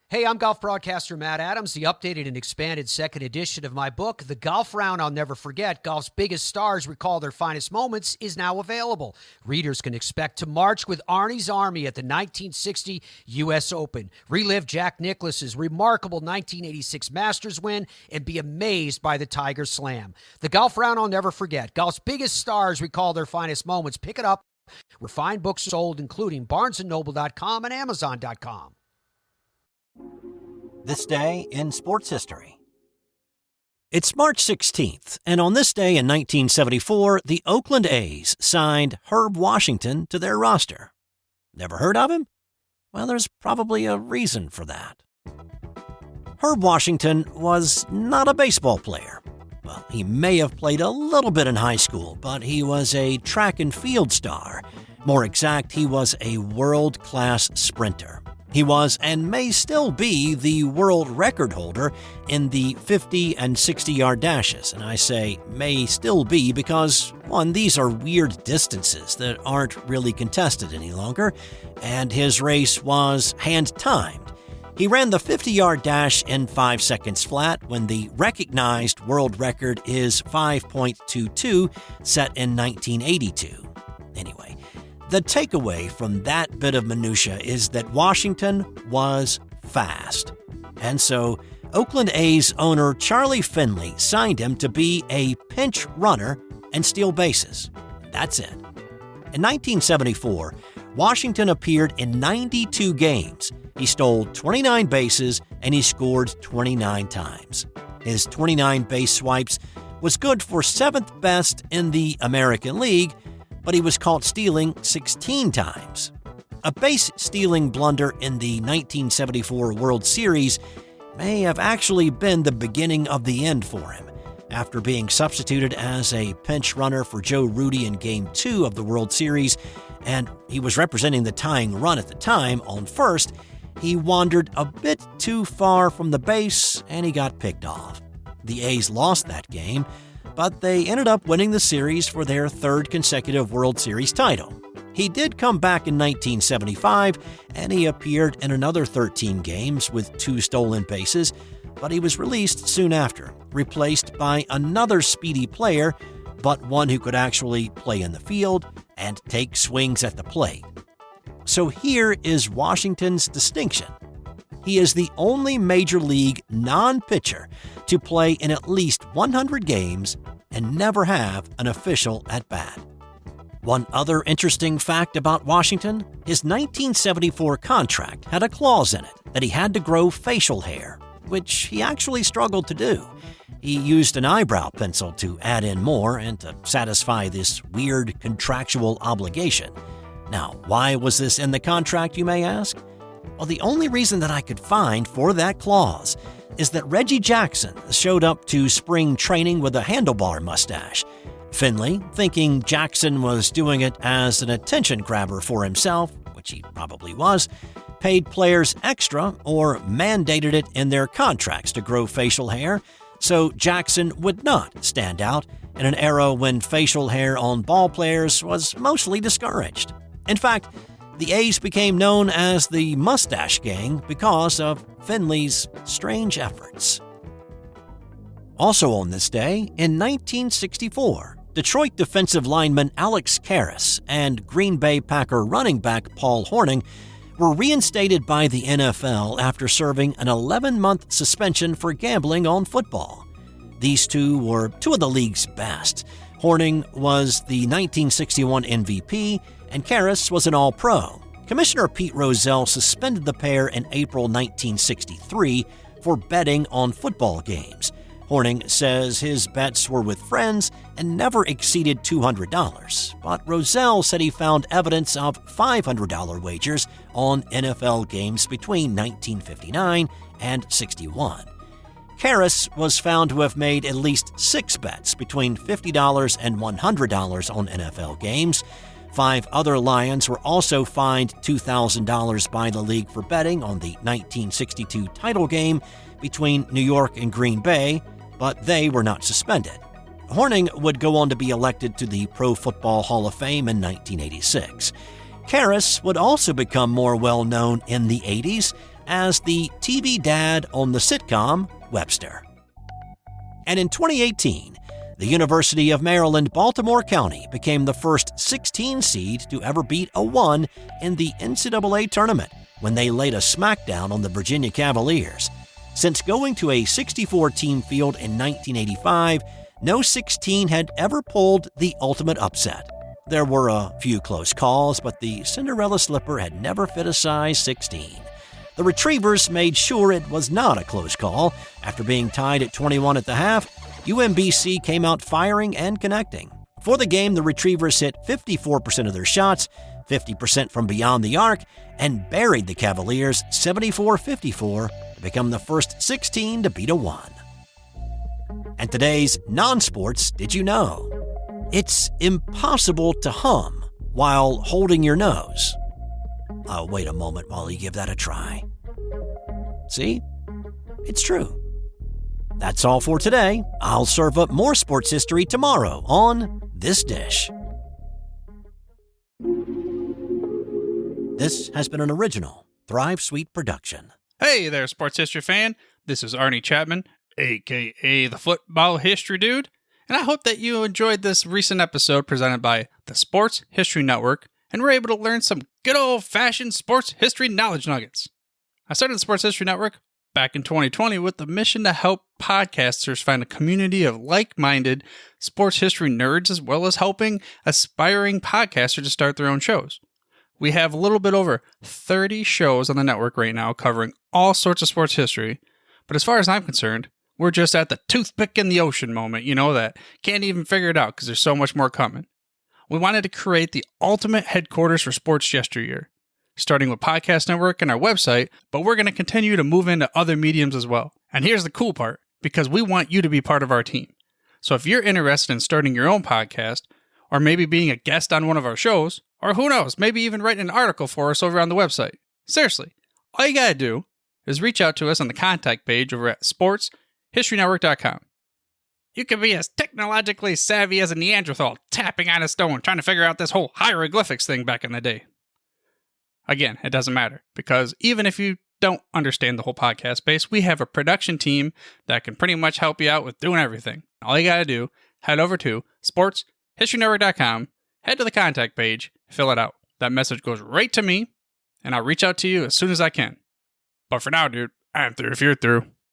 Hey, I'm golf broadcaster Matt Adams. The updated and expanded second edition of my book, The Golf Round I'll Never Forget, Golf's Biggest Stars Recall Their Finest Moments, is now available. Readers can expect to march with Arnie's Army at the 1960 U.S. Open, relive Jack Nicklaus's remarkable 1986 Masters win, and be amazed by the Tiger Slam. The Golf Round I'll Never Forget, Golf's Biggest Stars Recall Their Finest Moments. Pick it up where fine books sold, including BarnesandNoble.com and Amazon.com. This day in sports history. It's March 16th, and on this day in 1974, the Oakland A's signed Herb Washington to their roster. Never heard of him? Well, there's probably a reason for that. Herb Washington was not a baseball player. Well, he may have played a little bit in high school, but he was a track and field star. More exact, he was a world-class sprinter. He was and may still be the world record holder in the 50 and 60-yard dashes. And I say may still be because, one, these are weird distances that aren't really contested any longer, and his race was hand-timed. He ran the 50-yard dash in 5 seconds flat when the recognized world record is 5.22, set in 1982. Anyway, the takeaway from that bit of minutia is that Washington was fast. And so Oakland A's owner Charlie Finley signed him to be a pinch runner and steal bases. That's it. In 1974, Washington appeared in 92 games. He stole 29 bases and he scored 29 times. His 29 base swipes was good for 7th best in the American League, but he was caught stealing 16 times. A base-stealing blunder in the 1974 World Series may have actually been the beginning of the end for him. After being substituted as a pinch runner for Joe Rudi in Game 2 of the World Series, and he was representing the tying run at the time on first, he wandered a bit too far from the base and he got picked off. The A's lost that game, but they ended up winning the series for their 3rd consecutive World Series title. He did come back in 1975, and he appeared in another 13 games with 2 stolen bases, but he was released soon after, replaced by another speedy player, but one who could actually play in the field and take swings at the plate. So here is Washington's distinction. He is the only major league non-pitcher to play in at least 100 games and never have an official at-bat. One other interesting fact about Washington, his 1974 contract had a clause in it that he had to grow facial hair, which he actually struggled to do. He used an eyebrow pencil to add in more and to satisfy this weird contractual obligation. Now, why was this in the contract, you may ask? Well, the only reason that I could find for that clause is that Reggie Jackson showed up to spring training with a handlebar mustache. Finley, thinking Jackson was doing it as an attention grabber for himself, which he probably was, paid players extra or mandated it in their contracts to grow facial hair, so Jackson would not stand out in an era when facial hair on ball players was mostly discouraged. In fact, the A's became known as the Mustache Gang because of Finley's strange efforts. Also on this day, in 1964, Detroit defensive lineman Alex Karras and Green Bay Packer running back Paul Hornung were reinstated by the NFL after serving an 11-month suspension for gambling on football. These two were two of the league's best. Hornung was the 1961 MVP, and Karras was an All-Pro. Commissioner Pete Rozelle suspended the pair in April 1963 for betting on football games. Hornung says his bets were with friends and never exceeded $200, but Rozelle said he found evidence of $500 wagers on NFL games between 1959 and 61. Karras was found to have made at least 6 bets between $50 and $100 on NFL games. 5 other Lions were also fined $2,000 by the league for betting on the 1962 title game between New York and Green Bay, but they were not suspended. Hornung would go on to be elected to the Pro Football Hall of Fame in 1986. Karras would also become more well-known in the 80s as the TV dad on the sitcom Webster. And in 2018, the University of Maryland, Baltimore County became the first 16 seed to ever beat a 1 in the NCAA tournament when they laid a smackdown on the Virginia Cavaliers. Since going to a 64-team field in 1985, no 16 had ever pulled the ultimate upset. There were a few close calls, but the Cinderella slipper had never fit a size 16. The Retrievers made sure it was not a close call. After being tied at 21 at the half, UMBC came out firing and connecting. For the game, the Retrievers hit 54% of their shots, 50% from beyond the arc, and buried the Cavaliers 74-54 to become the first 16 to beat a 1. And today's non-sports Did You Know? It's impossible to hum while holding your nose. I'll wait a moment while you give that a try. See? It's true. That's all for today. I'll serve up more sports history tomorrow on This Dish. This has been an original Thrive Suite production. Hey there, sports history fan. This is Arnie Chapman, a.k.a. the Football History Dude, and I hope that you enjoyed this recent episode presented by the Sports History Network and were able to learn some good old-fashioned sports history knowledge nuggets. I started the Sports History Network back in 2020 with the mission to help podcasters find a community of like-minded sports history nerds, as well as helping aspiring podcasters to start their own shows. We have a little bit over 30 shows on the network right now covering all sorts of sports history, but as far as I'm concerned, we're just at the toothpick in the ocean moment, that can't even figure it out because there's so much more coming. We wanted to create the ultimate headquarters for sports yesteryear, starting with Podcast Network and our website, but we're going to continue to move into other mediums as well. And here's the cool part, because we want you to be part of our team. So if you're interested in starting your own podcast, or maybe being a guest on one of our shows, or who knows, maybe even writing an article for us over on the website. Seriously, all you gotta do is reach out to us on the contact page over at sportshistorynetwork.com. You can be as technologically savvy as a Neanderthal tapping on a stone trying to figure out this whole hieroglyphics thing back in the day. Again, it doesn't matter, because even if you don't understand the whole podcast space, we have a production team that can pretty much help you out with doing everything. All you gotta do, head over to sportshistorynetwork.com, head to the contact page, fill it out. That message goes right to me, and I'll reach out to you as soon as I can. But for now, dude, I'm through if you're through.